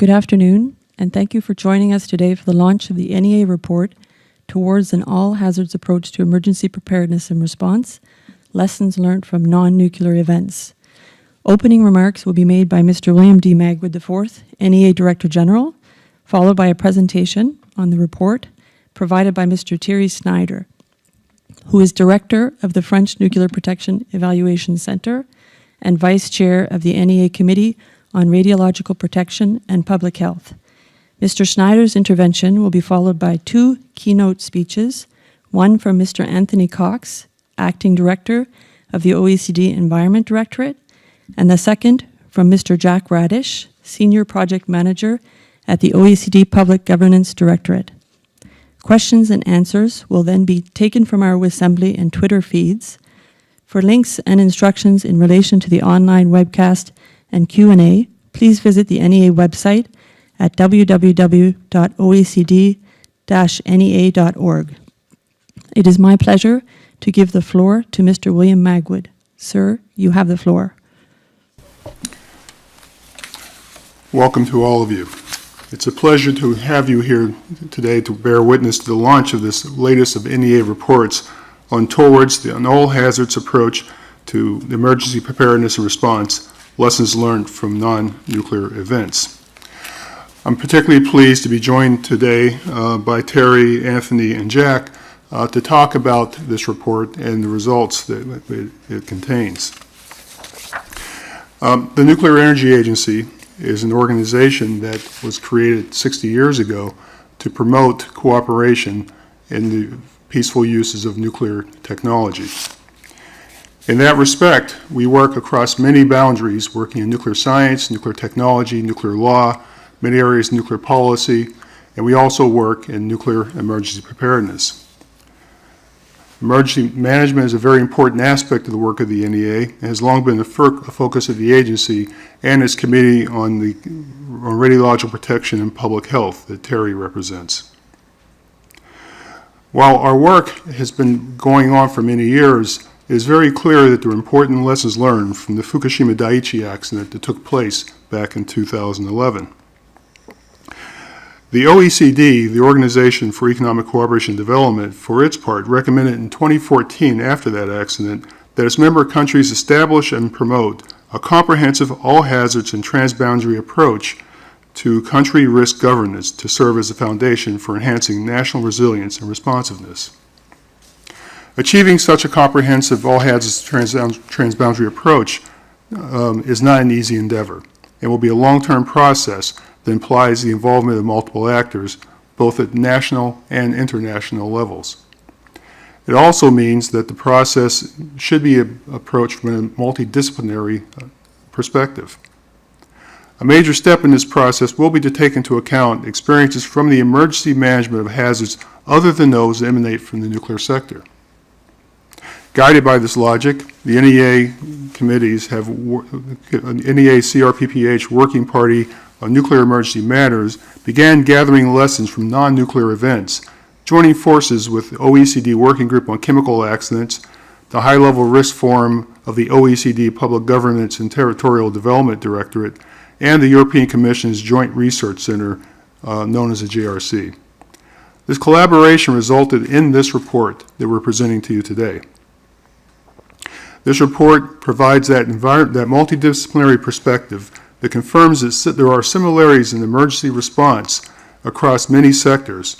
Good afternoon, and thank you for joining us today for the launch of the NEA report towards an all-hazards approach to emergency preparedness and response, lessons learned from non-nuclear events. Opening remarks will be made by Mr. William D. Magwood IV, NEA Director General, followed by a presentation on the report provided by Mr. Thierry Schneider, who is Director of the French Nuclear Protection Evaluation Center and Vice Chair of the NEA Committee on Radiological Protection and Public Health. Mr. Schneider's intervention will be followed by two keynote speeches, one from Mr. Anthony Cox, Acting Director of the OECD Environment Directorate, and the second from Mr. Jack Radisch, Senior Project Manager at the OECD Public Governance Directorate. Questions and answers will then be taken from our Assembly and Twitter feeds. For links and instructions in relation to the online webcast and Q&A, please visit the NEA website at www.oecd-nea.org. It is my pleasure to give the floor to Mr. William Magwood. Sir, you have the floor. Welcome to all of you. It's a pleasure to have you here today to bear witness to the launch of this latest of NEA reports on towards an all-hazards approach to the emergency preparedness and response, lessons learned from non-nuclear events. I'm particularly pleased to be joined today by Terry, Anthony, and Jack to talk about this report and the results that it contains. The Nuclear Energy Agency is an organization that was created 60 years ago to promote cooperation in the peaceful uses of nuclear technology. In that respect, we work across many boundaries, working in nuclear science, nuclear technology, nuclear law, many areas of nuclear policy, and we also work in nuclear emergency preparedness. Emergency management is a very important aspect of the work of the NEA and has long been a focus of the agency and its Committee on Radiological Protection and Public Health that Terry represents. While our work has been going on for many years, it is very clear that there are important lessons learned from the Fukushima Daiichi accident that took place back in 2011. The OECD, the Organization for Economic Cooperation and Development, for its part, recommended in 2014, after that accident, that its member countries establish and promote a comprehensive all-hazards and transboundary approach to country risk governance to serve as a foundation for enhancing national resilience and responsiveness. Achieving such a comprehensive all-hazards transboundary approach is not an easy endeavor. It will be a long-term process that implies the involvement of multiple actors, both at national and international levels. It also means that the process should be approached from a multidisciplinary perspective. A major step in this process will be to take into account experiences from the emergency management of hazards other than those that emanate from the nuclear sector. Guided by this logic, the NEA committees have NEA CRPPH Working Party on Nuclear Emergency Matters began gathering lessons from non-nuclear events, joining forces with the OECD Working Group on Chemical Accidents, the High-Level Risk Forum of the OECD Public Governance and Territorial Development Directorate, and the European Commission's Joint Research Center, known as the JRC. This collaboration resulted in this report that we're presenting to you today. This report provides that multidisciplinary perspective that confirms that there are similarities in emergency response across many sectors,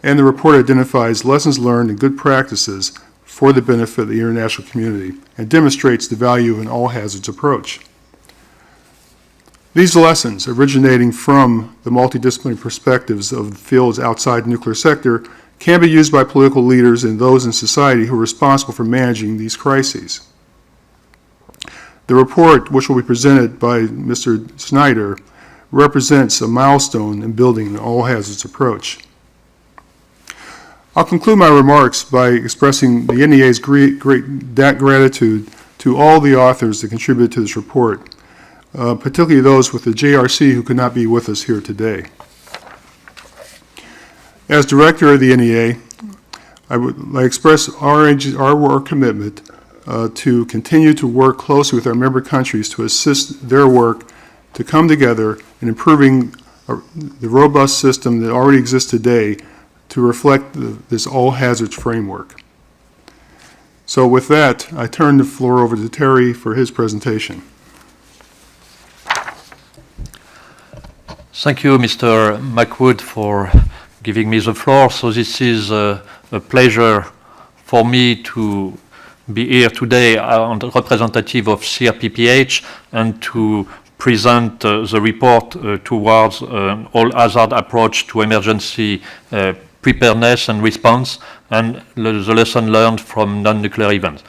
and the report identifies lessons learned and good practices for the benefit of the international community and demonstrates the value of an all-hazards approach. These lessons, originating from the multidisciplinary perspectives of the fields outside the nuclear sector, can be used by political leaders and those in society who are responsible for managing these crises. The report, which will be presented by Mr. Schneider, represents a milestone in building an all-hazards approach. I'll conclude my remarks by expressing the NEA's great gratitude to all the authors that contributed to this report, particularly those with the JRC who could not be with us here today. As director of the NEA, I express our commitment to continue to work closely with our member countries to assist their work to come together in improving the robust system that already exists today to reflect this all hazards framework. So with that, I turn the floor over to Thierry for his presentation. Thank you, Mr. Magwood, for giving me the floor. So this is a pleasure for me to be here today on the representative of CRPPH and to present the report towards all hazard approach to emergency preparedness and response and the lesson learned from non-nuclear events.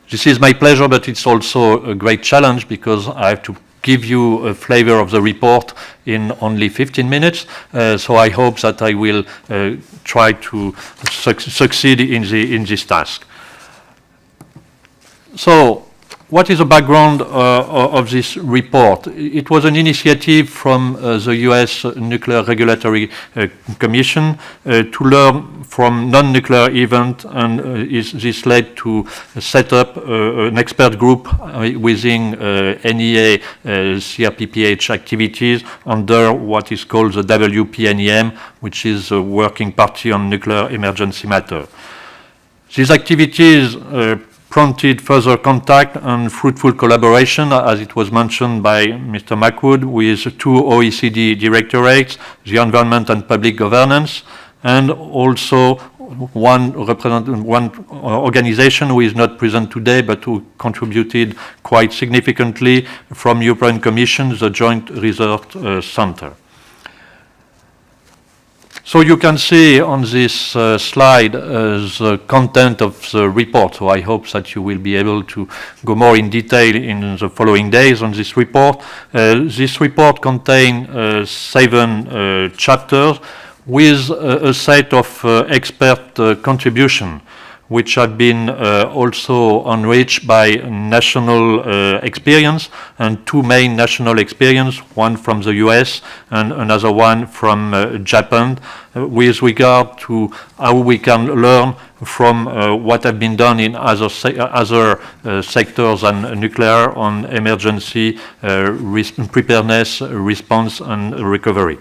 This is my pleasure, but it's also a great challenge because I have to give you a flavor of the report in only 15 minutes. So I hope that I will try to succeed in this task. So, what is the background of this report? It was an initiative from the US Nuclear Regulatory Commission to learn from non-nuclear events, and this led to set up an expert group within NEA CRPPH activities under what is called the WPNEM, which is a working party on nuclear emergency matter. These activities prompted further contact and fruitful collaboration, as it was mentioned by Mr. Magwood, with two OECD directorates, the Environment and Public Governance, and also one organization who is not present today, but who contributed quite significantly from European Commission, the Joint Research Center. So you can see on this slide the content of the report. So I hope that you will be able to go more in detail in the following days on this report. This report contains 7 chapters with a set of expert contribution, which have been also enriched by national experience, and 2 main national experience, one from the US and another one from Japan, with regard to how we can learn from what have been done in other sectors than nuclear on emergency preparedness, response and recovery.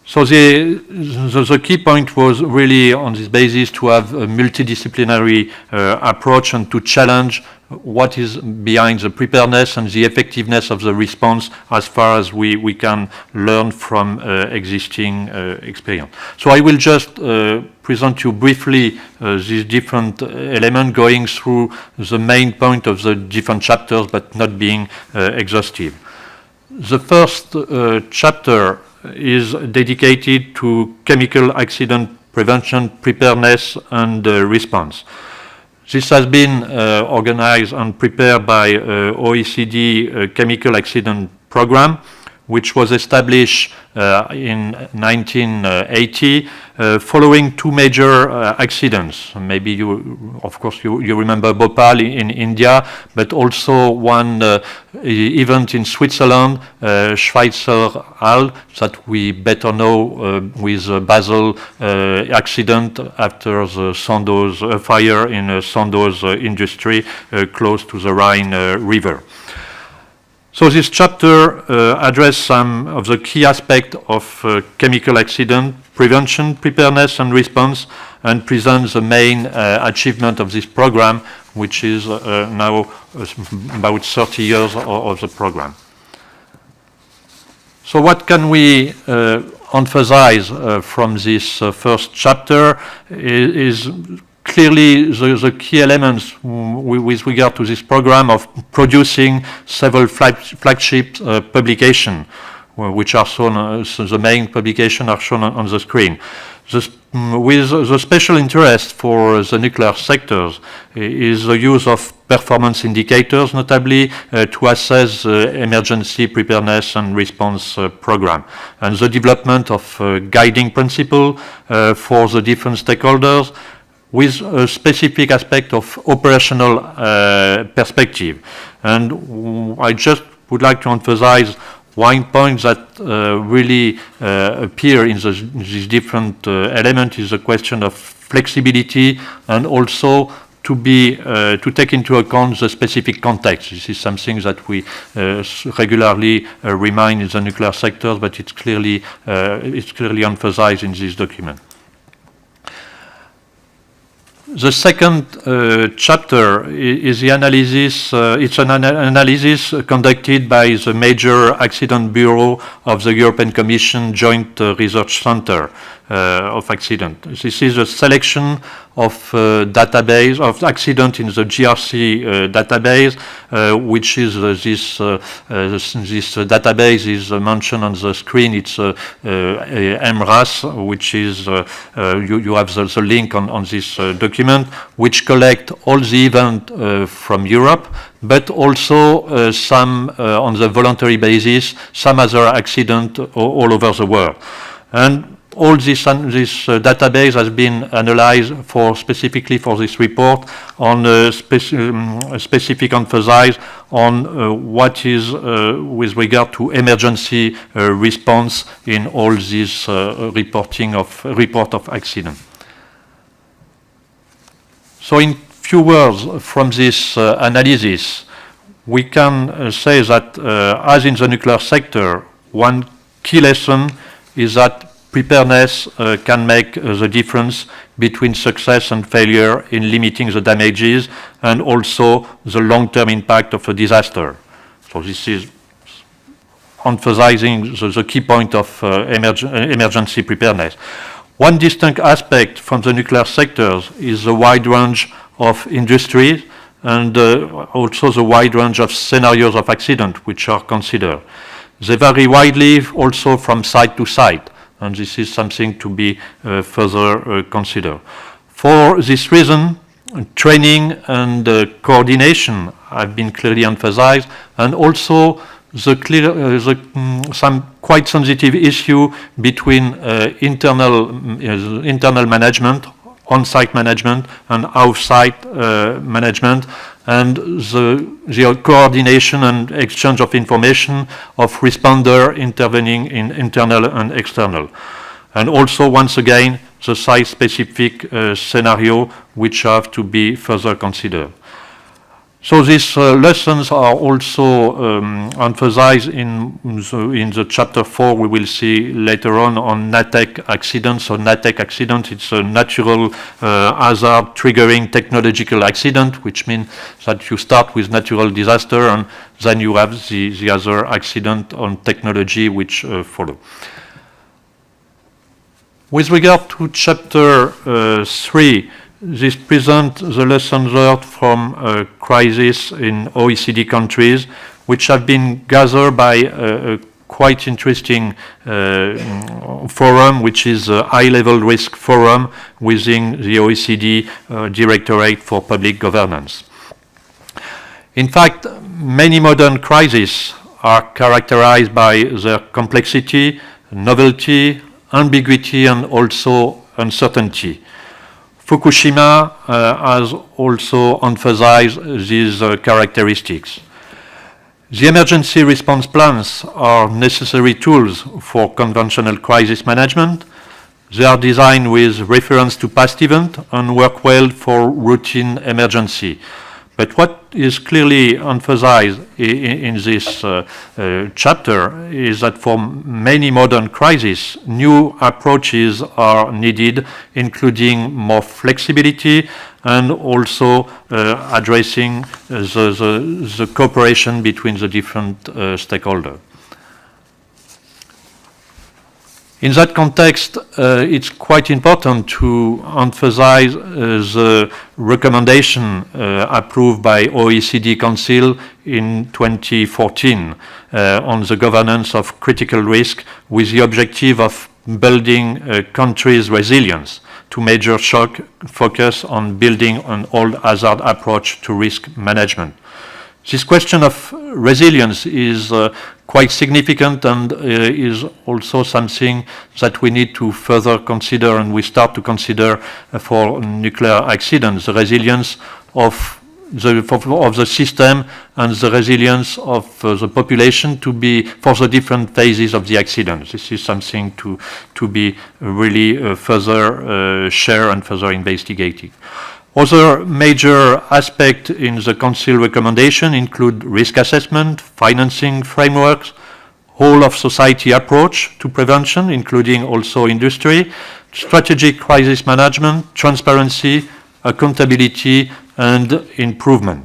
So the key point was really on this basis to have a multidisciplinary approach and to challenge what is behind the preparedness and the effectiveness of the response as far as we can learn from existing experience. So I will just present you briefly these different elements, going through the main point of the different chapters, but not being exhaustive. The first chapter is dedicated to chemical accident prevention, preparedness and response. This has been organized and prepared by OECD Chemical Accident Program, which was established in 1980 following 2 major accidents. Maybe you remember Bhopal in India, but also one event in Switzerland, Schweitzer Hall, that we better know with the Basel accident after the Sandoz fire in Sandoz industry close to the Rhine River. So this chapter addresses some of the key aspects of chemical accident prevention, preparedness and response, and presents the main achievement of this program, which is now about 30 years of the program. So what can we emphasize from this first chapter is clearly the key elements with regard to this program of producing several flagship publications, which are shown, the main publications are shown on the screen. With the special interest for the nuclear sectors is the use of performance indicators, notably to assess the emergency preparedness and response program, and the development of guiding principle for the different stakeholders, with a specific aspect of operational perspective. And I just would like to emphasize one point that really appear in these different elements is the question of flexibility and also to take into account the specific context. This is something that we regularly remind in the nuclear sector, but it's clearly emphasized in this document. The second chapter is the analysis. It's an analysis conducted by the Major Accident Bureau of the European Commission Joint Research Center of Accident. This is a selection of database of accident in the GRC database, which is this database is mentioned on the screen. It's MRAS, which is you have the link on this document, which collect all the events from Europe, but also some on the voluntary basis, some other accident all over the world. And all this database has been analyzed specifically for this report on specific emphasis on what is with regard to emergency response in all this report of accident. So in few words from this analysis, we can say that as in the nuclear sector, one key lesson is that preparedness can make the difference between success and failure in limiting the damages and also the long-term impact of a disaster. So this is emphasizing the key point of emergency preparedness. One distinct aspect from the nuclear sectors is the wide range of industries and also the wide range of scenarios of accident which are considered. They vary widely also from site to site, and this is something to be further considered. For this reason, training and coordination have been clearly emphasized, and also some quite sensitive issue between internal management, on-site management, and off-site management, and the coordination and exchange of information of responder intervening in internal and external. And also, once again, the site-specific scenario which have to be further considered. So these lessons are also emphasized in the chapter 4 we will see later on NATEC accidents. So NATEC accident, it's a natural hazard triggering technological accident, which means that you start with natural disaster and then you have the other accident on technology which follow. With regard to chapter 3, this presents the lessons learned from crises in OECD countries, which have been gathered by a quite interesting forum, which is a high-level risk forum within the OECD Directorate for Public Governance. In fact, many modern crises are characterized by their complexity, novelty, ambiguity, and also uncertainty. Fukushima has also emphasized these characteristics. The emergency response plans are necessary tools for conventional crisis management. They are designed with reference to past events and work well for routine emergency. But what is clearly emphasized in this chapter is that for many modern crises, new approaches are needed, including more flexibility and also addressing the cooperation between the different stakeholders. In that context, it's quite important to emphasize the recommendation approved by OECD Council in 2014 on the governance of critical risk with the objective of building a country's resilience to major shock, focus on building an all-hazard approach to risk management. This question of resilience is quite significant and is also something that we need to further consider, and we start to consider for nuclear accidents, the resilience of the system and the resilience of the population for the different phases of the accident. This is something to be really further shared and further investigated. Other major aspects in the Council recommendation include risk assessment, financing frameworks, whole of society approach to prevention, including also industry, strategic crisis management, transparency, accountability, and improvement.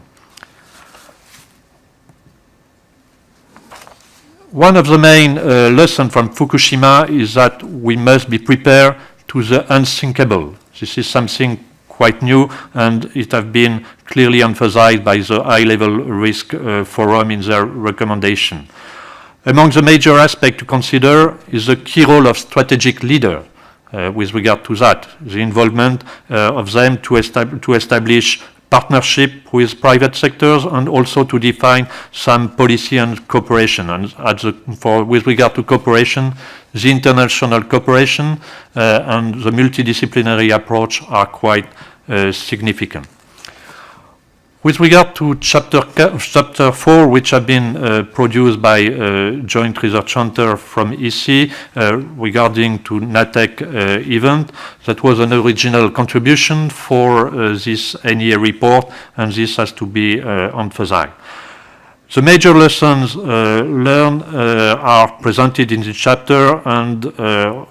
One of the main lessons from Fukushima is that we must be prepared to the unthinkable. This is something quite new, and it has been clearly emphasized by the high-level risk forum in their recommendation. Among the major aspects to consider is the key role of strategic leader with regard to that, the involvement of them to establish partnership with private sectors and also to define some policy and cooperation. And with regard to cooperation, the international cooperation and the multidisciplinary approach are quite significant. With regard to chapter 4, which have been produced by Joint Research Center from EC regarding to NATEC event, that was an original contribution for this NEA report, and this has to be emphasized. The major lessons learned are presented in this chapter, and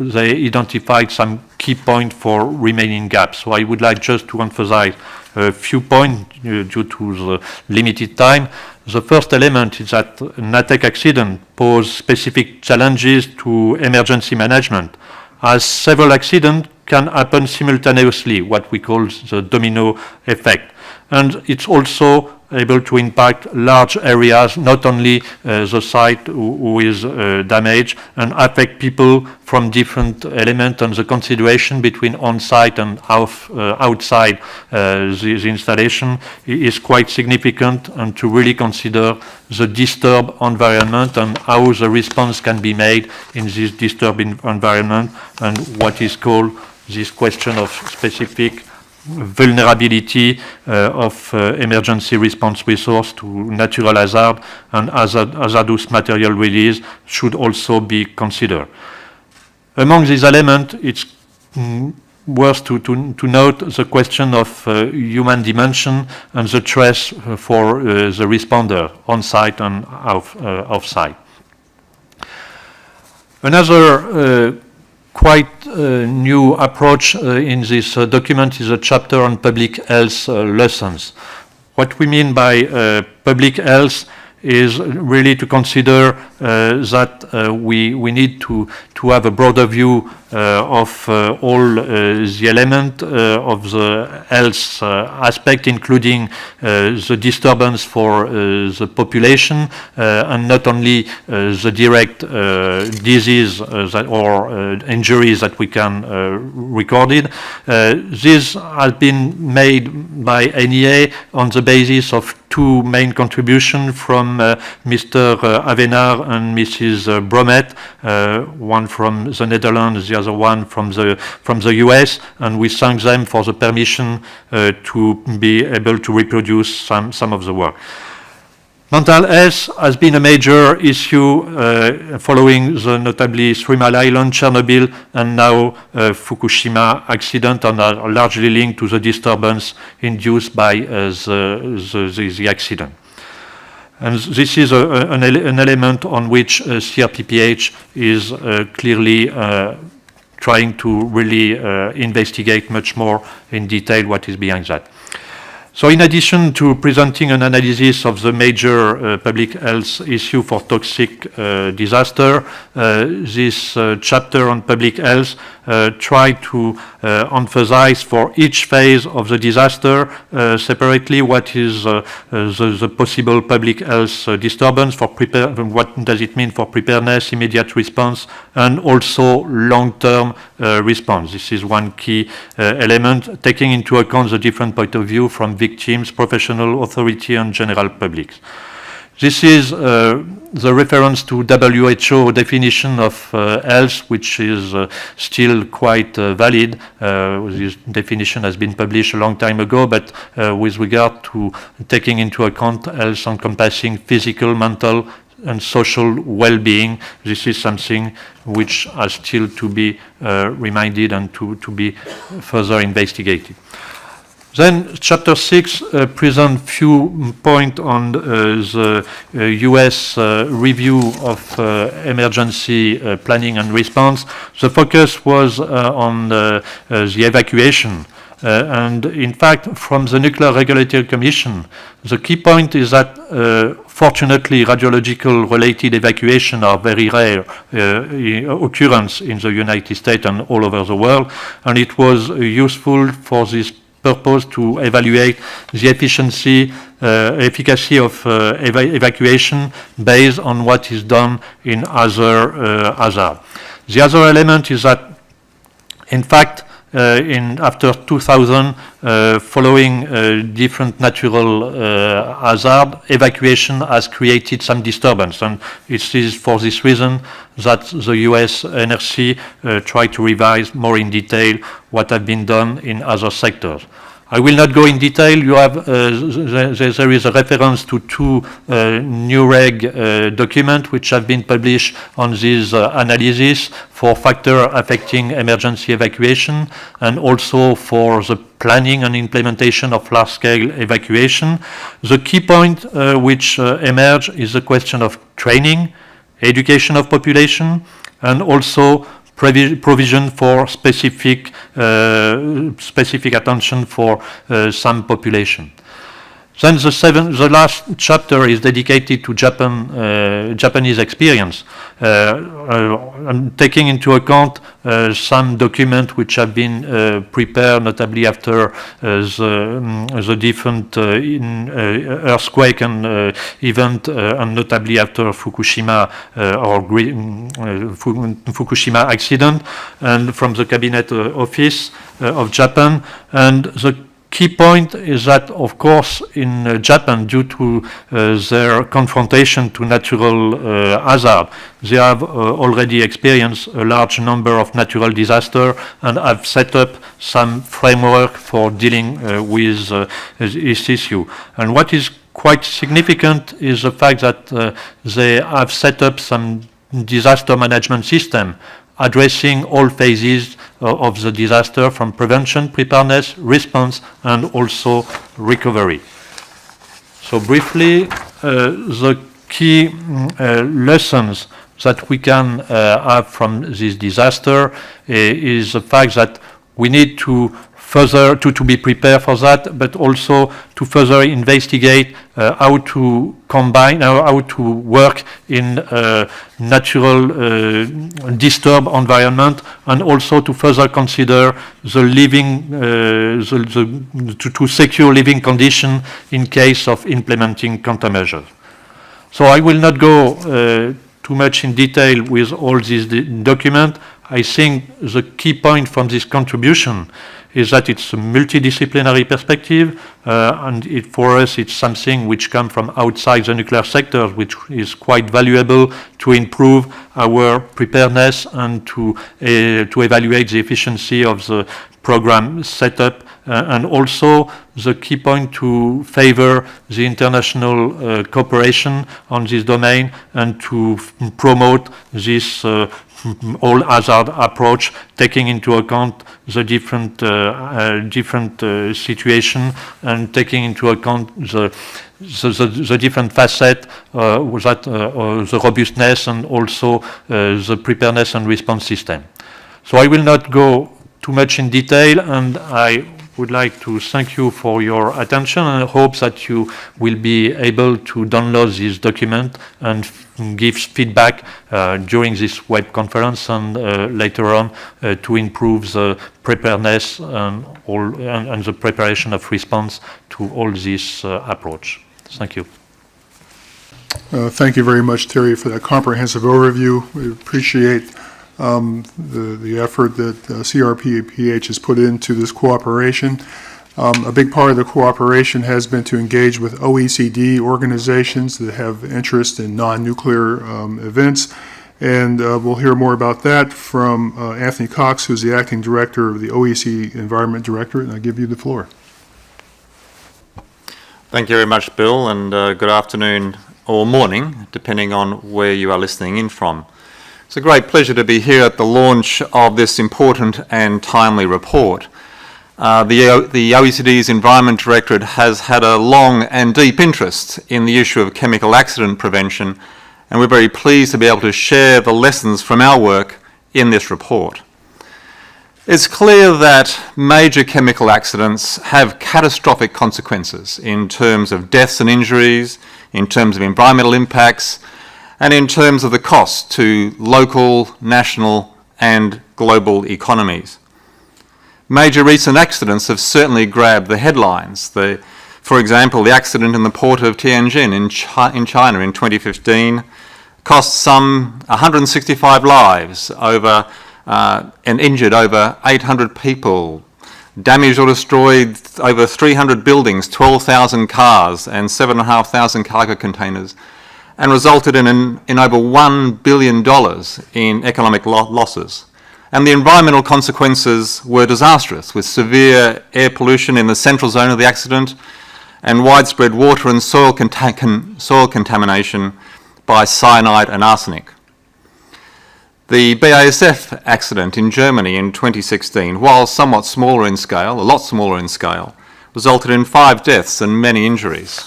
they identified some key points for remaining gaps. So I would like just to emphasize a few points due to the limited time. The first element is that NATEC accident pose specific challenges to emergency management, as several accidents can happen simultaneously, what we call the domino effect. And it's also able to impact large areas, not only the site who is damaged, and affect people from different elements, and the consideration between on-site and outside the installation is quite significant, and to really consider the disturbed environment and how the response can be made in this disturbed environment, and what is called this question of specific vulnerability of emergency response resource to natural hazard and hazardous material release should also be considered. Among these elements, it's worth to note the question of human dimension and the stress for the responder on-site and off-site. Another quite new approach in this document is a chapter on public health lessons. What we mean by public health is really to consider that we need to have a broader view of all the elements of the health aspect, including the disturbance for the population, and not only the direct disease or injuries that we can record it. This has been made by NEA on the basis of two main contributions from Mr. Avenard and Mrs. Bromet, one from the Netherlands, the other one from the US, and we thank them for the permission to be able to reproduce some of the work. Mental health has been a major issue following the notably 3 Mile Island, Chernobyl, and now Fukushima accident, and are largely linked to the disturbance induced by the accident. And this is an element on which CRPPH is clearly trying to really investigate much more in detail what is behind that. So in addition to presenting an analysis of the major public health issue for toxic disaster, this chapter on public health tried to emphasize for each phase of the disaster separately what is the possible public health disturbance, for what does it mean for preparedness, immediate response, and also long-term response. This is one key element, taking into account the different point of view from victims, professional authority, and general public. This is the reference to WHO definition of health, which is still quite valid. This definition has been published a long time ago, but with regard to taking into account health encompassing physical, mental, and social well-being, this is something which has still to be reminded and to be further investigated. Then Chapter 6 presents few points on the US review of emergency planning and response. The focus was on the evacuation. And in fact, from the Nuclear Regulatory Commission, the key point is that fortunately radiological related evacuation are very rare occurrence in the United States and all over the world, and it was useful for this purpose to evaluate the efficacy of evacuation based on what is done in other hazards. The other element is that, in fact, after 2000, following different natural hazard, evacuation has created some disturbance, and it is for this reason that the US NRC tried to revise more in detail what has been done in other sectors. I will not go in detail. You have there is a reference to two new reg documents which have been published on this analysis for factors affecting emergency evacuation and also for the planning and implementation of large-scale evacuation. The key point which emerged is the question of training, education of population, and also provision for specific attention for some population. Then the last chapter is dedicated to Japanese experience, taking into account some documents which have been prepared, notably after the different earthquake and event, and notably after Fukushima Fukushima accident, and from the Cabinet Office of Japan. And the key point is that, of course, in Japan, due to their confrontation to natural hazard, they have already experienced a large number of natural disasters and have set up some framework for dealing with this issue. And what is quite significant is the fact that they have set up some disaster management system addressing all phases of the disaster, from prevention, preparedness, response, and also recovery. So briefly, the key lessons that we can have from this disaster is the fact that we need to further to be prepared for that, but also to further investigate how to combine, how to work in natural disturbed environment, and also to further consider the living, to secure living condition in case of implementing countermeasures. So I will not go too much in detail with all these documents. I think the key point from this contribution is that it's a multidisciplinary perspective, and for us it's something which comes from outside the nuclear sector, which is quite valuable to improve our preparedness and to evaluate the efficiency of the program setup, and also the key point to favor the international cooperation on this domain and to promote this all hazard approach, taking into account the different situation and taking into account the different facets, the robustness and also the preparedness and response system. So I will not go too much in detail, and I would like to thank you for your attention, and I hope that you will be able to download this document and give feedback during this web conference and later on to improve the preparedness and the preparation of response to all this approach. Thank you. Thank you very much, Thierry, for that comprehensive overview. We appreciate the effort that CRPPH has put into this cooperation. A big part of the cooperation has been to engage with OECD organizations that have interest in non-nuclear events, and we'll hear more about that from Anthony Cox, who's the acting director of the OECD Environment Directorate, and I give you the floor. Thank you very much, Bill, and good afternoon or morning, depending on where you are listening in from. It's a great pleasure to be here at the launch of this important and timely report. The OECD's Environment Directorate has had a long and deep interest in the issue of chemical accident prevention, and we're very pleased to be able to share the lessons from our work in this report. It's clear that major chemical accidents have catastrophic consequences in terms of deaths and injuries, in terms of environmental impacts, and in terms of the cost to local, national, and global economies. Major recent accidents have certainly grabbed the headlines. For example, the accident in the port of Tianjin in China in 2015 cost some 165 lives and injured over 800 people, damaged or destroyed over 300 buildings, 12,000 cars and 7,500 cargo containers, and resulted in over $1 billion in economic losses. And the environmental consequences were disastrous, with severe air pollution in the central zone of the accident and widespread water and soil contamination by cyanide and arsenic. The BASF accident in Germany in 2016, while somewhat smaller in scale, a lot smaller in scale, resulted in 5 deaths and many injuries.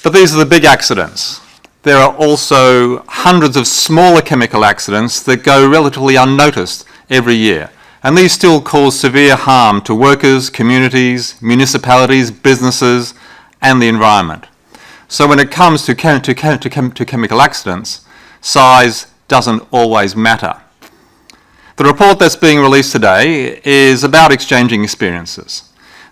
But these are the big accidents. There are also hundreds of smaller chemical accidents that go relatively unnoticed every year, and these still cause severe harm to workers, communities, municipalities, businesses, and the environment. So when it comes to chemical accidents, size doesn't always matter. The report that's being released today is about exchanging experiences.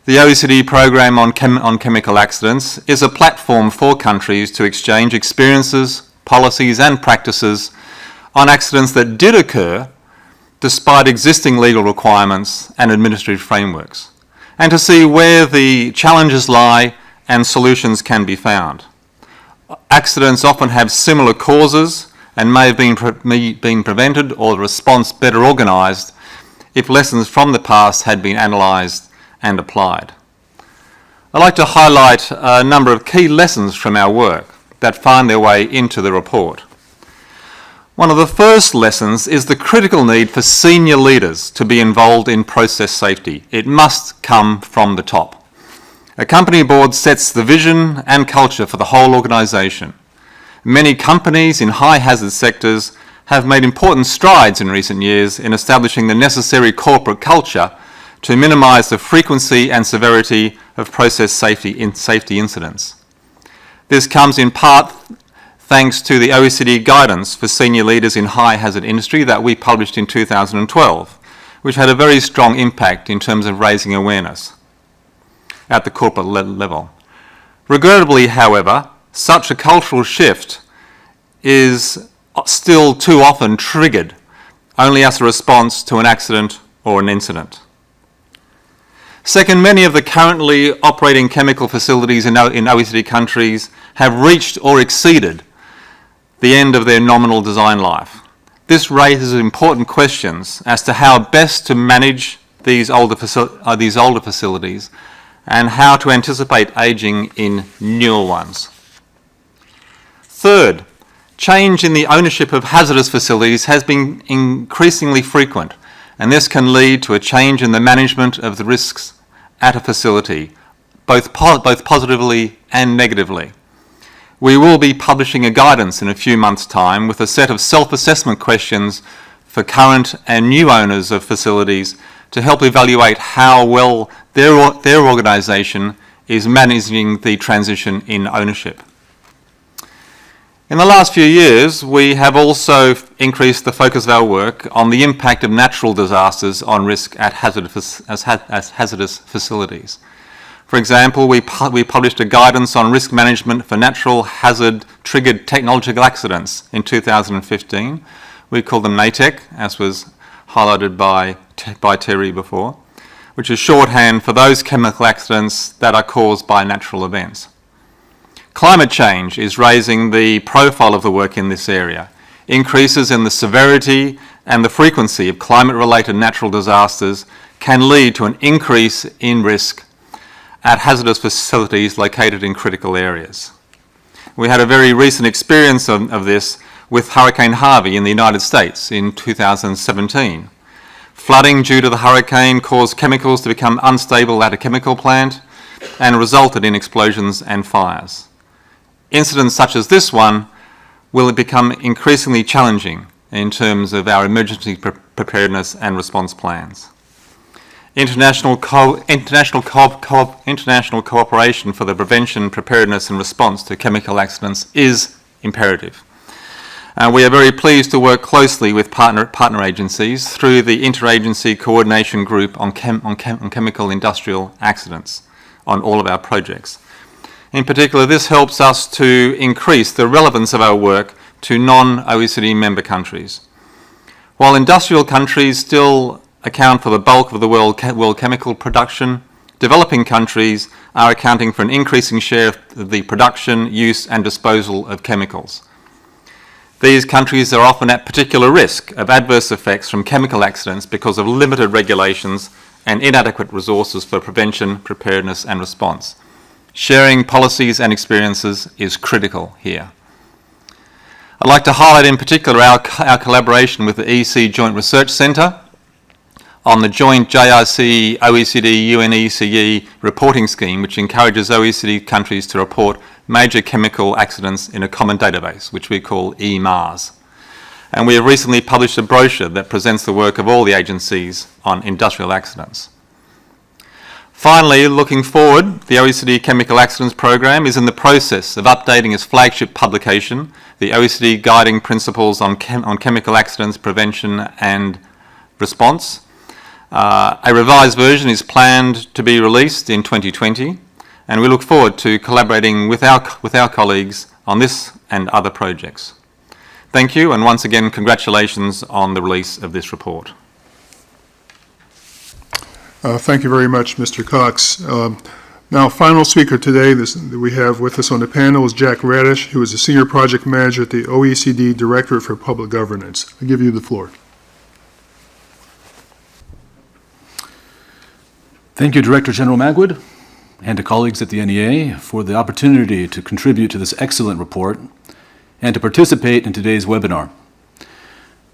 The OECD Programme on Chemical Accidents is a platform for countries to exchange experiences, policies and practices on accidents that did occur despite existing legal requirements and administrative frameworks, and to see where the challenges lie and solutions can be found. Accidents often have similar causes and may have been prevented or the response better organised if lessons from the past had been analysed and applied. I'd like to highlight a number of key lessons from our work that find their way into the report. One of the first lessons is the critical need for senior leaders to be involved in process safety. It must come from the top. A company board sets the vision and culture for the whole organisation. Many companies in high hazard sectors have made important strides in recent years in establishing the necessary corporate culture to minimise the frequency and severity of process safety incidents. This comes in part thanks to the OECD guidance for senior leaders in high hazard industry that we published in 2012, which had a very strong impact in terms of raising awareness at the corporate level. Regrettably, however, such a cultural shift is still too often triggered only as a response to an accident or an incident. Second, many of the currently operating chemical facilities in OECD countries have reached or exceeded the end of their nominal design life. This raises important questions as to how best to manage these older facilities and how to anticipate ageing in newer ones. Third, change in the ownership of hazardous facilities has been increasingly frequent, and this can lead to a change in the management of the risks at a facility, both positively and negatively. We will be publishing a guidance in a few months' time with a set of self-assessment questions for current and new owners of facilities to help evaluate how well their organisation is managing the transition in ownership. In the last few years, we have also increased the focus of our work on the impact of natural disasters on risk at hazardous facilities. For example, we published a guidance on risk management for natural hazard-triggered technological accidents in 2015. We call them NATEC, as was highlighted by Thierry before, which is shorthand for those chemical accidents that are caused by natural events. Climate change is raising the profile of the work in this area. Increases in the severity and the frequency of climate-related natural disasters can lead to an increase in risk at hazardous facilities located in critical areas. We had a very recent experience of this with Hurricane Harvey in the United States in 2017. Flooding due to the hurricane caused chemicals to become unstable at a chemical plant and resulted in explosions and fires. Incidents such as this one will become increasingly challenging in terms of our emergency preparedness and response plans. International cooperation for the prevention, preparedness and response to chemical accidents is imperative. We are very pleased to work closely with partner agencies through the Interagency Coordination Group on Chemical Industrial Accidents on all of our projects. In particular, this helps us to increase the relevance of our work to non-OECD member countries. While industrial countries still account for the bulk of the world chemical production, developing countries are accounting for an increasing share of the production, use and disposal of chemicals. These countries are often at particular risk of adverse effects from chemical accidents because of limited regulations and inadequate resources for prevention, preparedness and response. Sharing policies and experiences is critical here. I'd like to highlight in particular our collaboration with the EC Joint Research Centre on the joint JRC OECD UNECE reporting scheme, which encourages OECD countries to report major chemical accidents in a common database, which we call EMARS. And we have recently published a brochure that presents the work of all the agencies on industrial accidents. Finally, looking forward, the OECD Chemical Accidents Programme is in the process of updating its flagship publication, the OECD Guiding Principles on Chemical Accidents Prevention and Response. A revised version is planned to be released in 2020, and we look forward to collaborating with our colleagues on this and other projects. Thank you, and once again, congratulations on the release of this report. Thank you very much, Mr. Cox. Now, final speaker today that we have with us on the panel is Jack Radisch, who is a Senior Project Manager at the OECD Directorate for Public Governance. I give you the floor. Thank you, Director General Magwood, and to colleagues at the NEA for the opportunity to contribute to this excellent report and to participate in today's webinar.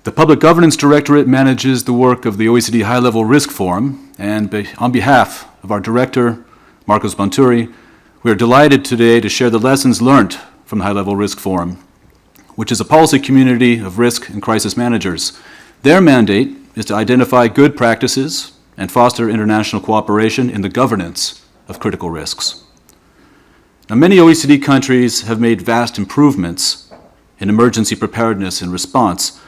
The Public Governance Directorate manages the work of the OECD High-Level Risk Forum, and on behalf of our Director, Marcos Bonturi, we are delighted today to share the lessons learned from the High-Level Risk Forum, which is a policy community of risk and crisis managers. Their mandate is to identify good practices and foster international cooperation in the governance of critical risks. Now, many OECD countries have made vast improvements in emergency preparedness and response,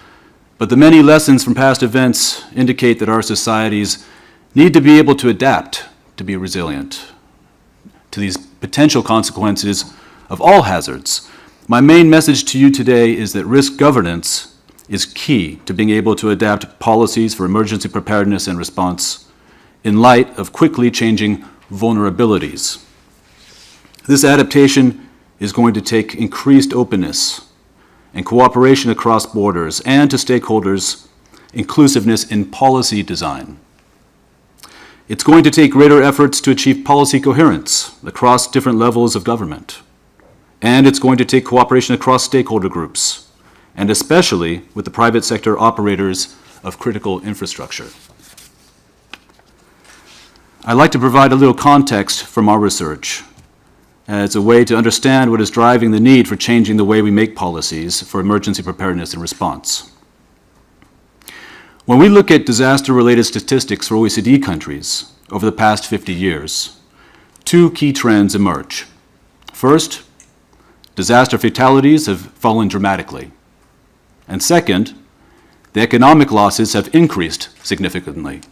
but the many lessons from past events indicate that our societies need to be able to adapt to be resilient to these potential consequences of all hazards. My main message to you today is that risk governance is key to being able to adapt policies for emergency preparedness and response in light of quickly changing vulnerabilities. This adaptation is going to take increased openness and cooperation across borders and to stakeholders, inclusiveness in policy design. It's going to take greater efforts to achieve policy coherence across different levels of government. And it's going to take cooperation across stakeholder groups, and especially with the private sector operators of critical infrastructure. I'd like to provide a little context from our research as a way to understand what is driving the need for changing the way we make policies for emergency preparedness and response. When we look at disaster-related statistics for OECD countries over the past 50 years, two key trends emerge. First, disaster fatalities have fallen dramatically. And second, the economic losses have increased significantly.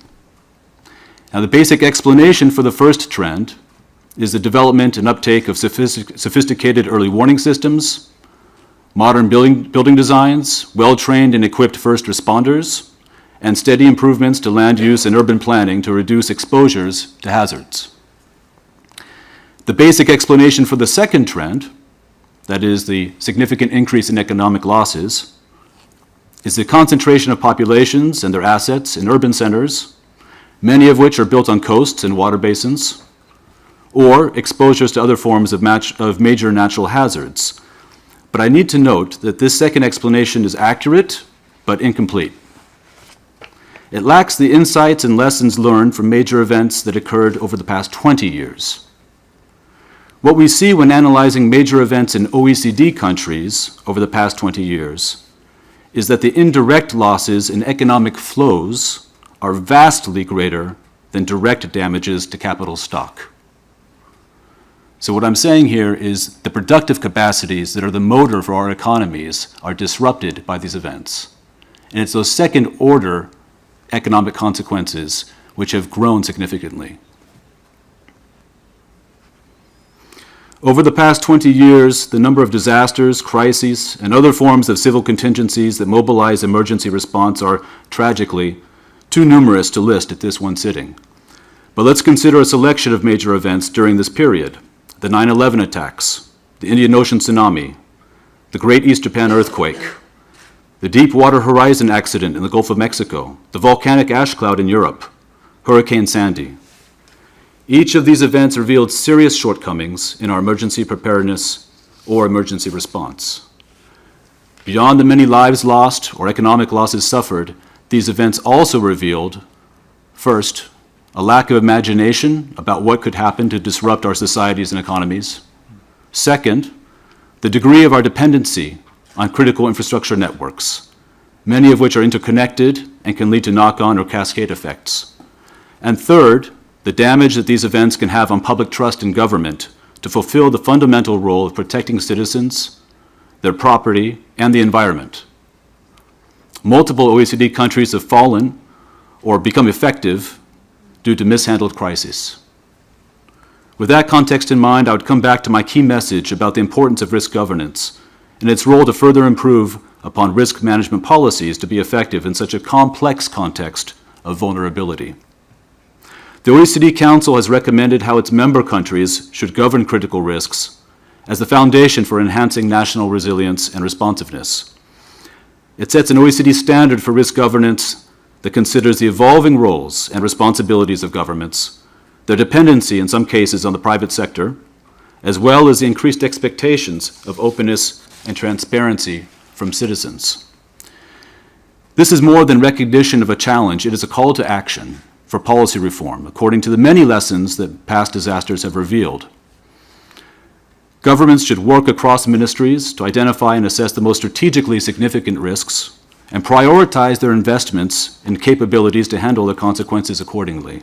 Now, the basic explanation for the first trend is the development and uptake of sophisticated early warning systems, modern building designs, well-trained and equipped first responders, and steady improvements to land use and urban planning to reduce exposures to hazards. The basic explanation for the second trend, that is the significant increase in economic losses, is the concentration of populations and their assets in urban centers, many of which are built on coasts and water basins, or exposures to other forms of major natural hazards. But I need to note that this second explanation is accurate but incomplete. It lacks the insights and lessons learned from major events that occurred over the past 20 years. What we see when analyzing major events in OECD countries over the past 20 years is that the indirect losses in economic flows are vastly greater than direct damages to capital stock. So what I'm saying here is the productive capacities that are the motor for our economies are disrupted by these events. And it's those second-order economic consequences which have grown significantly. Over the past 20 years, the number of disasters, crises, and other forms of civil contingencies that mobilize emergency response are, tragically, too numerous to list at this one sitting. But let's consider a selection of major events during this period: the 9/11 attacks, the Indian Ocean tsunami, the Great East Japan earthquake, the Deepwater Horizon accident in the Gulf of Mexico, the volcanic ash cloud in Europe, Hurricane Sandy. Each of these events revealed serious shortcomings in our emergency preparedness or emergency response. Beyond the many lives lost or economic losses suffered, these events also revealed, first, a lack of imagination about what could happen to disrupt our societies and economies. Second, the degree of our dependency on critical infrastructure networks, many of which are interconnected and can lead to knock-on or cascade effects. And third, the damage that these events can have on public trust in government to fulfill the fundamental role of protecting citizens, their property, and the environment. Multiple OECD countries have fallen or become effective due to mishandled crises. With that context in mind, I would come back to my key message about the importance of risk governance and its role to further improve upon risk management policies to be effective in such a complex context of vulnerability. The OECD Council has recommended how its member countries should govern critical risks as the foundation for enhancing national resilience and responsiveness. It sets an OECD standard for risk governance that considers the evolving roles and responsibilities of governments, their dependency in some cases on the private sector, as well as the increased expectations of openness and transparency from citizens. This is more than recognition of a challenge, it is a call to action for policy reform, according to the many lessons that past disasters have revealed. Governments should work across ministries to identify and assess the most strategically significant risks and prioritize their investments and capabilities to handle the consequences accordingly.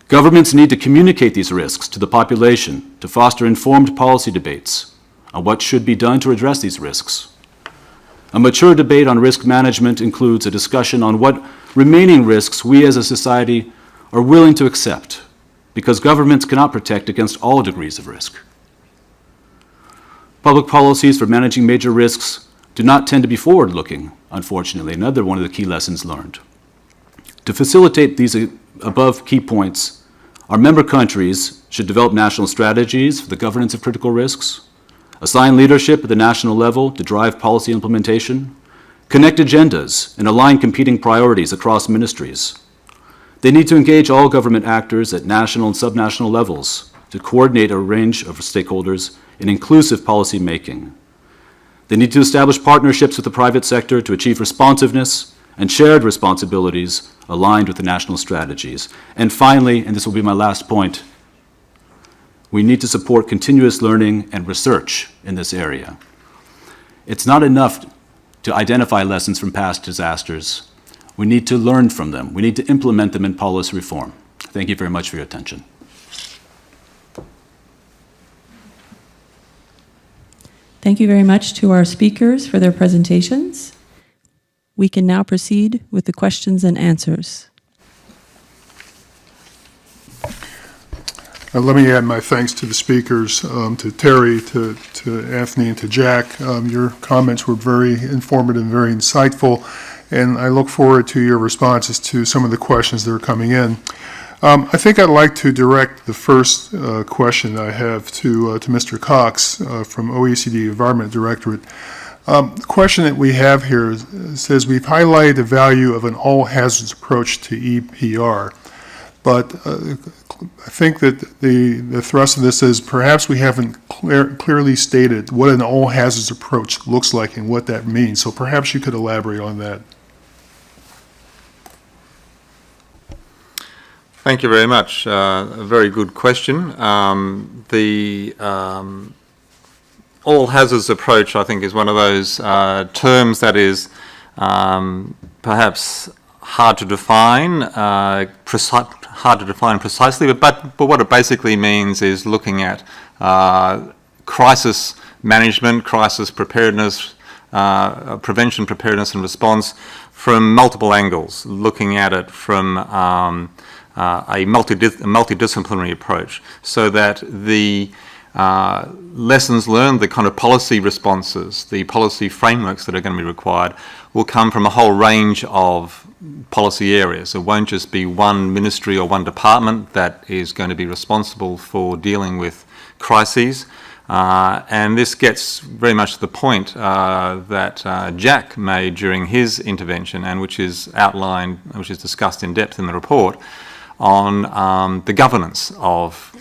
Governments need to communicate these risks to the population to foster informed policy debates on what should be done to address these risks. A mature debate on risk management includes a discussion on what remaining risks we as a society are willing to accept, because governments cannot protect against all degrees of risk. Public policies for managing major risks do not tend to be forward-looking, unfortunately, another one of the key lessons learned. To facilitate these above key points, our member countries should develop national strategies for the governance of critical risks, assign leadership at the national level to drive policy implementation, connect agendas, and align competing priorities across ministries. They need to engage all government actors at national and subnational levels to coordinate a range of stakeholders in inclusive policy making. They need to establish partnerships with the private sector to achieve responsiveness and shared responsibilities aligned with the national strategies. And finally, and this will be my last point, we need to support continuous learning and research in this area. It's not enough to identify lessons from past disasters. We need to learn from them. We need to implement them in policy reform. Thank you very much for your attention. Thank you very much to our speakers for their presentations. We can now proceed with the questions and answers. Let me add my thanks to the speakers, to Terry, to Anthony, and to Jack. Your comments were very informative and very insightful, and I look forward to your responses to some of the questions that are coming in. I think I'd like to direct the first question I have to Mr. Cox from OECD Environment Directorate. The question that we have here says we've highlighted the value of an all hazards approach to EPR, but I think that the thrust of this is perhaps we haven't clearly stated what an all hazards approach looks like and what that means. So perhaps you could elaborate on that. Thank you very much. A very good question. The all hazards approach, I think, is one of those terms that is perhaps hard to define, precisely, but what it basically means is looking at crisis management, crisis preparedness, prevention, preparedness and response from multiple angles, looking at it from a multidisciplinary approach, so that the lessons learned, the kind of policy responses, the policy frameworks that are going to be required will come from a whole range of policy areas. It won't just be one ministry or one department that is going to be responsible for dealing with crises. And this gets very much to the point that Jack made during his intervention, and which is outlined, which is discussed in depth in the report, on the governance of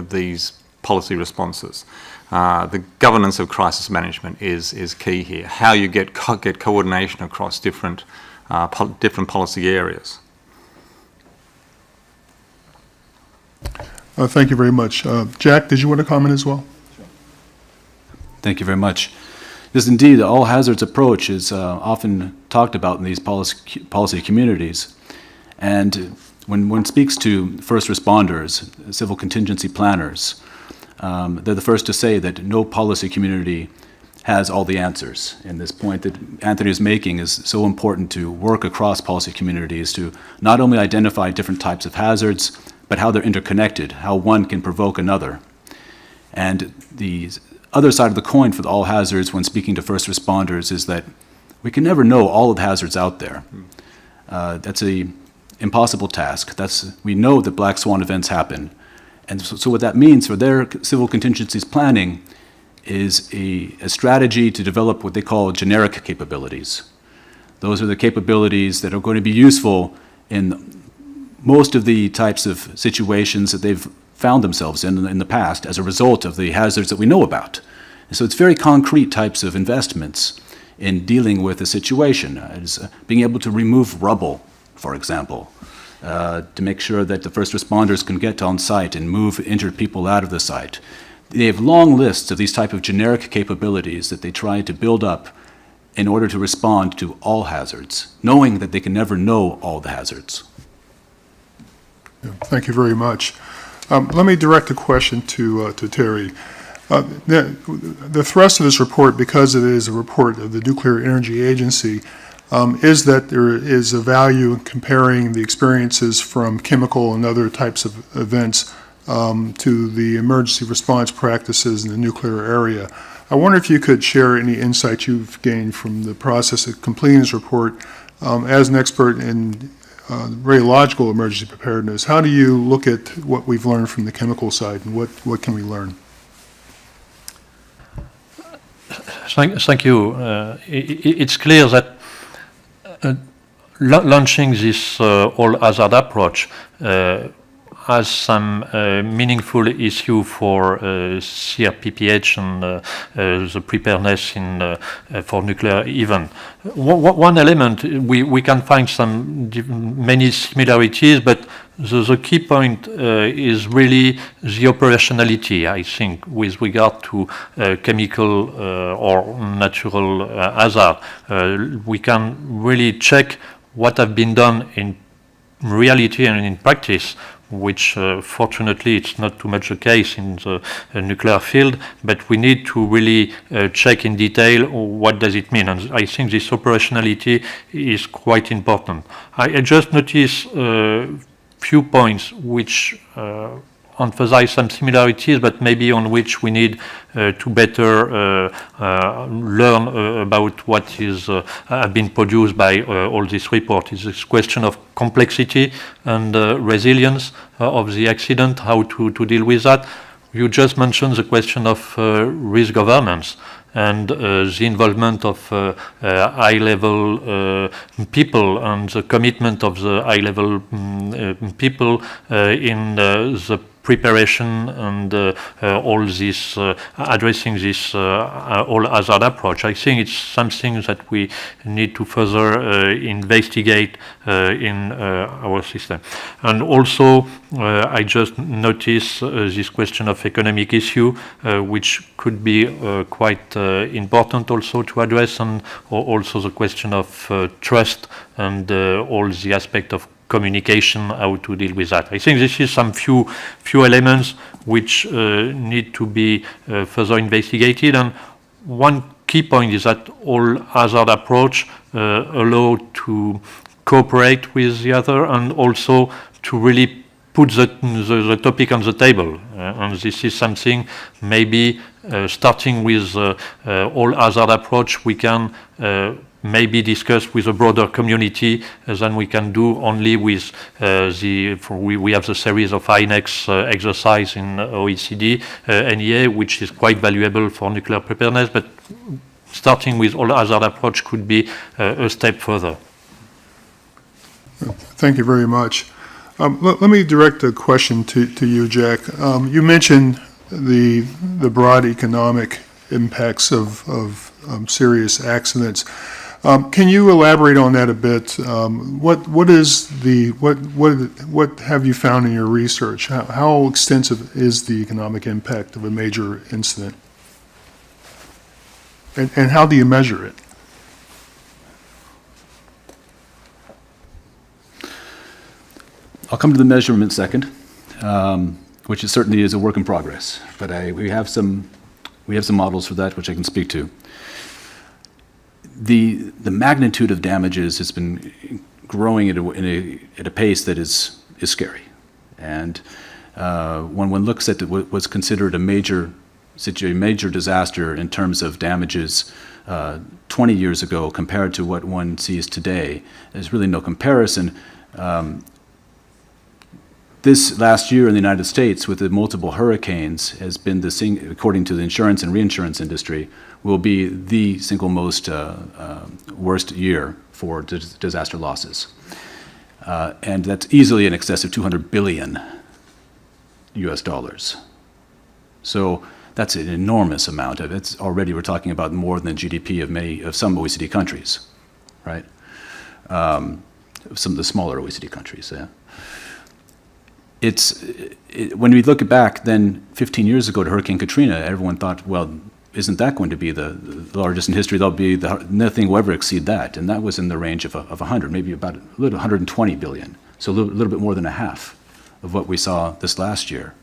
these policy responses. The governance of crisis management is key here. How you get coordination across different policy areas. Thank you very much. Jack, did you want to comment as well? Thank you very much. Yes, indeed, the all hazards approach is often talked about in these policy communities. And when one speaks to first responders, civil contingency planners, they're the first to say that no policy community has all the answers. And this point that Anthony is making is so important, to work across policy communities to not only identify different types of hazards, but how they're interconnected, how one can provoke another. And the other side of the coin for the all hazards when speaking to first responders is that we can never know all of the hazards out there. That's an impossible task. We know that black swan events happen. And so what that means for their civil contingencies planning is a strategy to develop what they call generic capabilities. Those are the capabilities that are going to be useful in most of the types of situations that they've found themselves in the past as a result of the hazards that we know about. And so it's very concrete types of investments in dealing with a situation, as being able to remove rubble, for example, to make sure that the first responders can get on site and move injured people out of the site. They have long lists of these type of generic capabilities that they try to build up in order to respond to all hazards, knowing that they can never know all the hazards. Yeah, thank you very much. Let me direct a question to Thierry. The thrust of this report, because it is a report of the Nuclear Energy Agency, is that there is a value in comparing the experiences from chemical and other types of events to the emergency response practices in the nuclear area. I wonder if you could share any insights you've gained from the process of completing this report. As an expert in radiological emergency preparedness, how do you look at what we've learned from the chemical side, and what can we learn? Thank you. It's clear that launching this all hazard approach has some meaningful issue for CRPPH and the preparedness for nuclear event. One element, we can find many similarities, but the key point is really the operationality, I think, with regard to chemical or natural hazard. We can really check what have been done in reality and in practice, which fortunately it's not too much the case in the nuclear field, but we need to really check in detail what does it mean. And I think this operationality is quite important. I just noticed few points which emphasize some similarities, but maybe on which we need to better learn about what is have been produced by all this report. Is this question of complexity and resilience of the accident, how to deal with that. You just mentioned the question of risk governance and the involvement of high-level people and the commitment of the high-level people in the preparation and all this addressing this all hazard approach. I think it's something that we need to further investigate in our system. And also, I just noticed this question of economic issue, which could be quite important also to address, and also the question of trust and all the aspect of communication, how to deal with that. I think this is some few elements which need to be further investigated. And one key point is that all hazard approach allow to cooperate with the other and also to really put the topic on the table. And this is something maybe starting with all hazard approach we can maybe discuss with a broader community than we can do only with we have the series of INEX exercise in OECD, NEA, which is quite valuable for nuclear preparedness, but starting with all hazard approach could be a step further. Thank you very much. Let me direct a question to you, Jack. You mentioned the broad economic impacts of serious accidents. Can you elaborate on that a bit? What have you found in your research? How extensive is the economic impact of a major incident? And how do you measure it? I'll come to the measurement second, which certainly is a work in progress. But we have some models for that which I can speak to. The magnitude of damages has been growing at a pace that is scary. And when one looks at what was considered a major disaster in terms of damages 20 years ago compared to what one sees today, there's really no comparison. This last year in the United States, with the multiple hurricanes, has been according to the insurance and reinsurance industry, will be the single most worst year for disaster losses. And that's easily in excess of $200 billion US dollars. So that's an enormous amount of it. Already we're talking about more than the GDP of some OECD countries, right? Some of the smaller OECD countries, yeah. When we look back then 15 years ago to Hurricane Katrina, everyone thought, well, isn't that going to be the largest in history? Nothing will ever exceed that. And that was in the range of 100, maybe about a little 120 billion. So a little bit more than a half of what we saw this last year.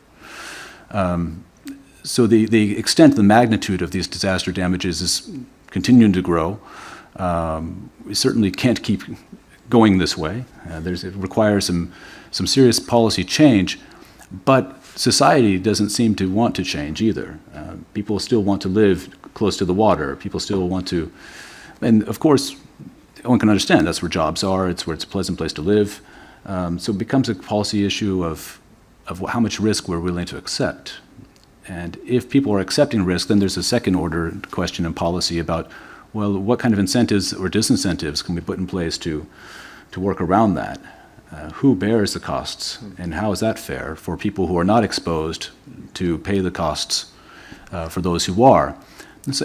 So the extent, the magnitude of these disaster damages is continuing to grow. We certainly can't keep going this way. It requires some serious policy change, but society doesn't seem to want to change either. People still want to live close to the water. People still want to, and of course, one can understand that's where jobs are. It's a pleasant place to live. So it becomes a policy issue of how much risk we're willing to accept. And if people are accepting risk, then there's a second order question in policy about, well, what kind of incentives or disincentives can we put in place to work around that? Who bears the costs, and how is that fair for people who are not exposed to pay the costs for those who are?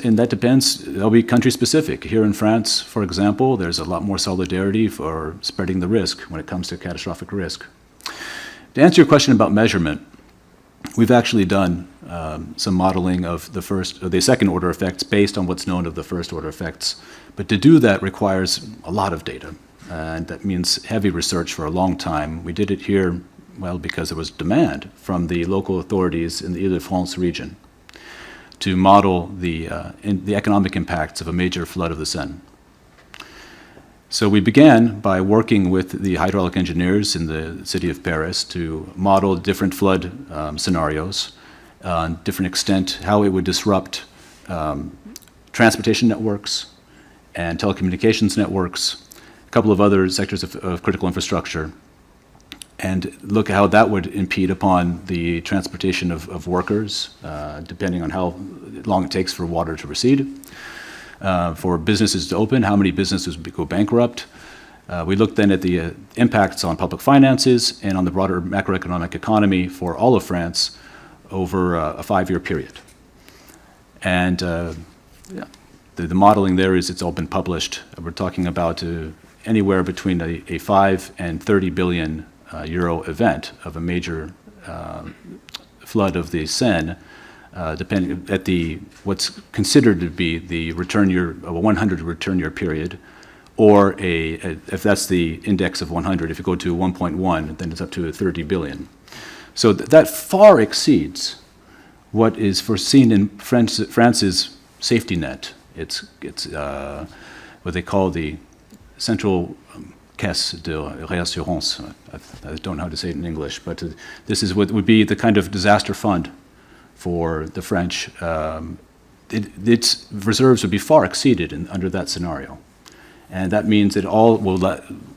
And that depends, that'll be country specific. Here in France, for example, there's a lot more solidarity for spreading the risk when it comes to catastrophic risk. To answer your question about measurement, we've actually done some modeling of the second order effects based on what's known of the first order effects. But to do that requires a lot of data. And that means heavy research for a long time. We did it here, well, because there was demand from the local authorities in the Ile-de-France region to model the economic impacts of a major flood of the Seine. So we began by working with the hydraulic engineers in the city of Paris to model different flood scenarios, different extent, how it would disrupt transportation networks and telecommunications networks, couple of other sectors of critical infrastructure, and look at how that would impede upon the transportation of workers, depending on how long it takes for water to recede, for businesses to open, how many businesses would go bankrupt, We looked then at the impacts on public finances and on the broader macroeconomic economy for all of France over a 5-year period. And the modeling there is, it's all been published. We're talking about anywhere between a 5 and 30 billion euro event of a major flood of the Seine, depending at what's considered to be the return year of a 100 return year period, or if that's the index of 100, if you go to 1.1, then it's up to 30 billion. So that far exceeds what is foreseen in France's safety net. It's what they call the Central Caisse de Réassurance. I don't know how to say it in English, but this is what would be the kind of disaster fund for the French. Its reserves would be far exceeded under that scenario. And that means it all will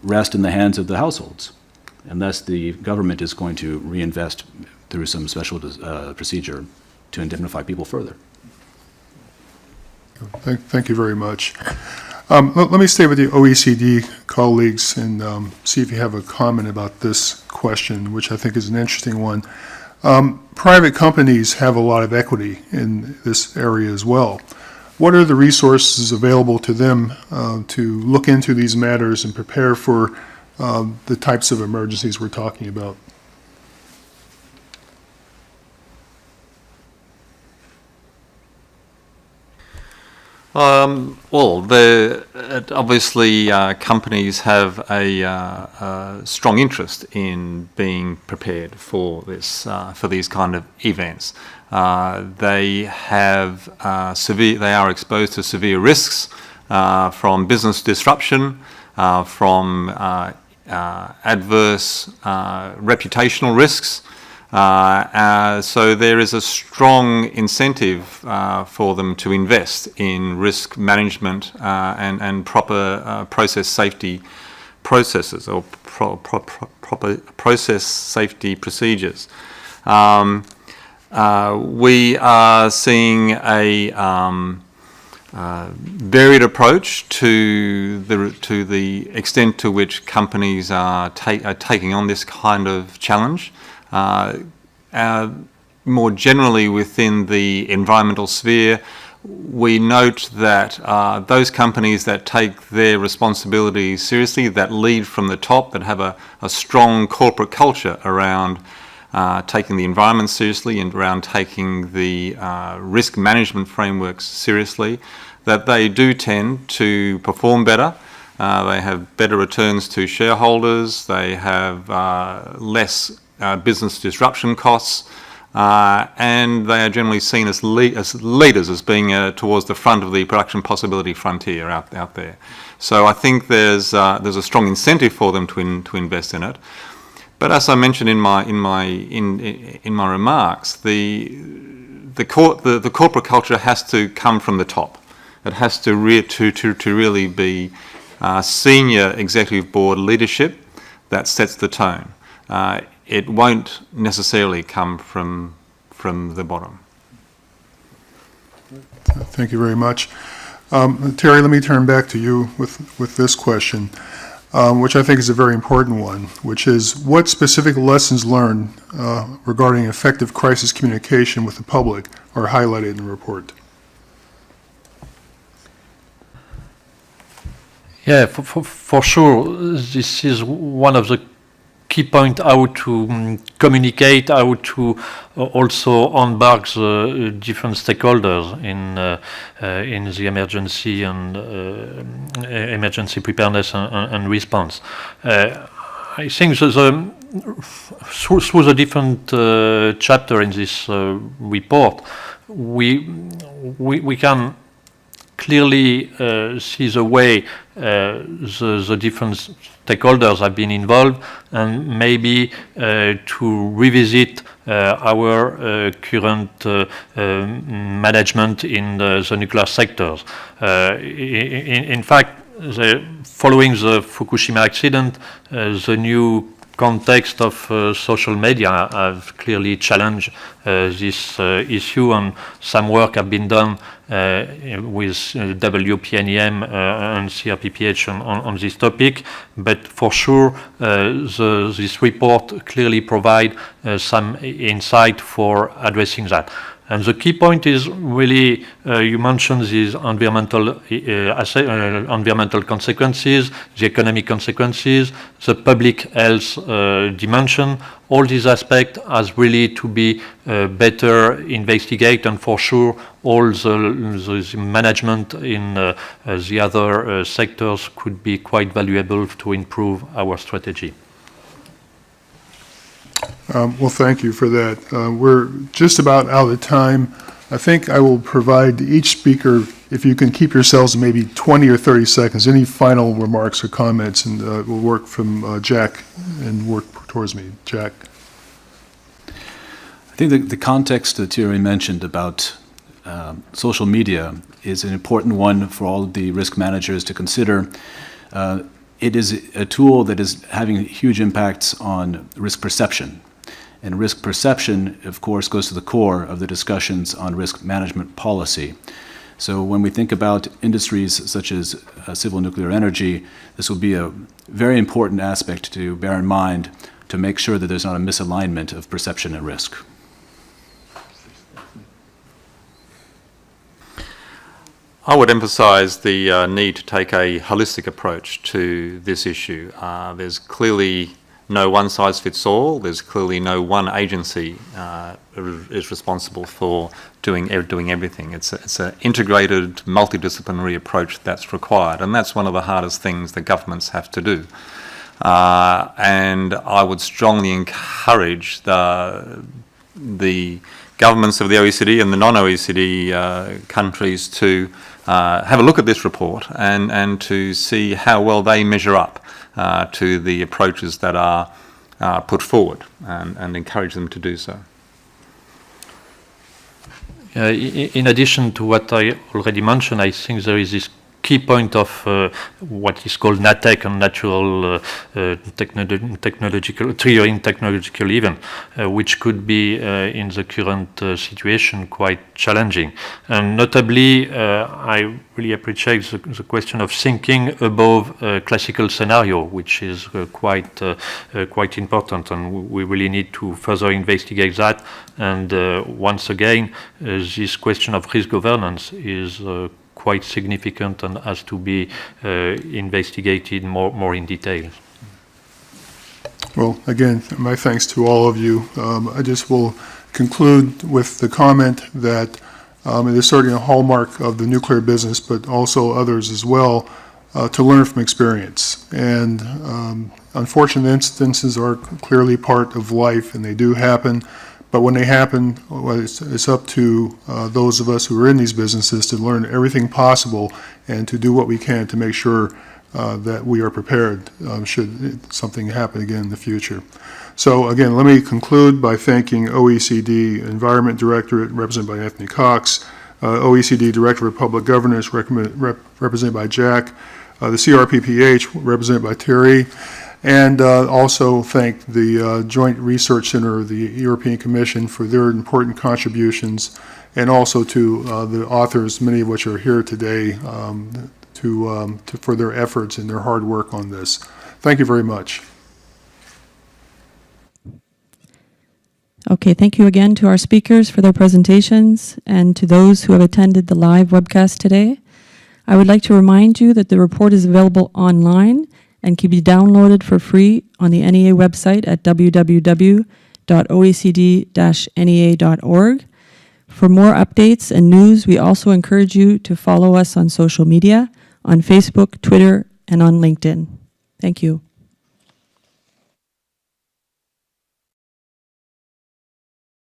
rest in the hands of the households, unless the government is going to reinvest through some special procedure to indemnify people further. Thank you very much. Let me stay with the OECD colleagues and see if you have a comment about this question, which I think is an interesting one. Private companies have a lot of equity in this area as well. What are the resources available to them to look into these matters and prepare for the types of emergencies we're talking about? Well, obviously companies have a strong interest in being prepared for these kind of events. They are exposed to severe risks from business disruption, from adverse reputational risks. So there is a strong incentive for them to invest in risk management and proper process safety processes or proper process safety procedures. We are seeing a varied approach to the extent to which companies are taking on this kind of challenge. More generally within the environmental sphere, we note that those companies that take their responsibilities seriously, that lead from the top, that have a strong corporate culture around taking the environment seriously and around taking the risk management frameworks seriously, that they do tend to perform better. They have better returns to shareholders, they have less business disruption costs, and they are generally seen as leaders, as being towards the front of the production possibility frontier out there. So I think there's a strong incentive for them to invest in it. But as I mentioned in my remarks, the corporate culture has to come from the top. It has to really be senior executive board leadership that sets the tone. It won't necessarily come from the bottom. Thank you very much. Thierry, let me turn back to you with this question, which I think is a very important one, which is what specific lessons learned regarding effective crisis communication with the public are highlighted in the report? Yeah, for sure, this is one of the key points, how to communicate, how to also embark the different stakeholders in the emergency and emergency preparedness and response. I think through the different chapter in this report, we can clearly see the way the different stakeholders have been involved, and maybe to revisit our current management in the nuclear sectors. In fact, following the Fukushima accident, the new context of social media have clearly challenged this issue, and some work have been done with WPNEM and CRPPH on this topic. But for sure, this report clearly provides some insight for addressing that. And the key point is really, you mentioned these environmental consequences, the economic consequences, the public health dimension. All these aspects has really to be better investigated, and for sure, all the management in the other sectors could be quite valuable to improve our strategy. Well, thank you for that. We're just about out of time. I think I will provide each speaker, if you can keep yourselves maybe 20 or 30 seconds, any final remarks or comments, and we'll work from Jack and work towards me. Jack. I think the context that Thierry mentioned about social media is an important one for all of the risk managers to consider. It is a tool that is having huge impacts on risk perception. And risk perception, of course, goes to the core of the discussions on risk management policy. So when we think about industries such as civil nuclear energy, this will be a very important aspect to bear in mind to make sure that there's not a misalignment of perception and risk. I would emphasise the need to take a holistic approach to this issue. There's clearly no one-size-fits-all. There's clearly no one agency is responsible for doing everything. It's an integrated, multidisciplinary approach that's required, and that's one of the hardest things that governments have to do. And I would strongly encourage the governments of the OECD and the non-OECD countries to have a look at this report and to see how well they measure up to the approaches that are put forward, and encourage them to do so. In addition to what I already mentioned, I think there is this key point of what is called NATEC, and natural triggering technological event, which could be in the current situation quite challenging. And notably, I really appreciate the question of thinking above classical scenario, which is quite important, and we really need to further investigate that. And once again, this question of risk governance is quite significant and has to be investigated more in detail. Well, again, my thanks to all of you. I just will conclude with the comment that it is certainly a hallmark of the nuclear business, but also others as well, to learn from experience. And unfortunate instances are clearly part of life, and they do happen. But when they happen, well, it's up to those of us who are in these businesses to learn everything possible and to do what we can to make sure that we are prepared should something happen again in the future. So again, let me conclude by thanking OECD Environment Directorate, represented by Anthony Cox, OECD Directorate of Public Governance, represented by Jack, the CRPPH, represented by Thierry, and also thank the Joint Research Center of the European Commission for their important contributions, and also to the authors, many of which are here today, for their efforts and their hard work on this. Thank you very much. Okay, thank you again to our speakers for their presentations, and to those who have attended the live webcast today. I would like to remind you that the report is available online and can be downloaded for free on the NEA website at www.oecd-nea.org. For more updates and news, we also encourage you to follow us on social media, on Facebook, Twitter, and on LinkedIn. Thank you.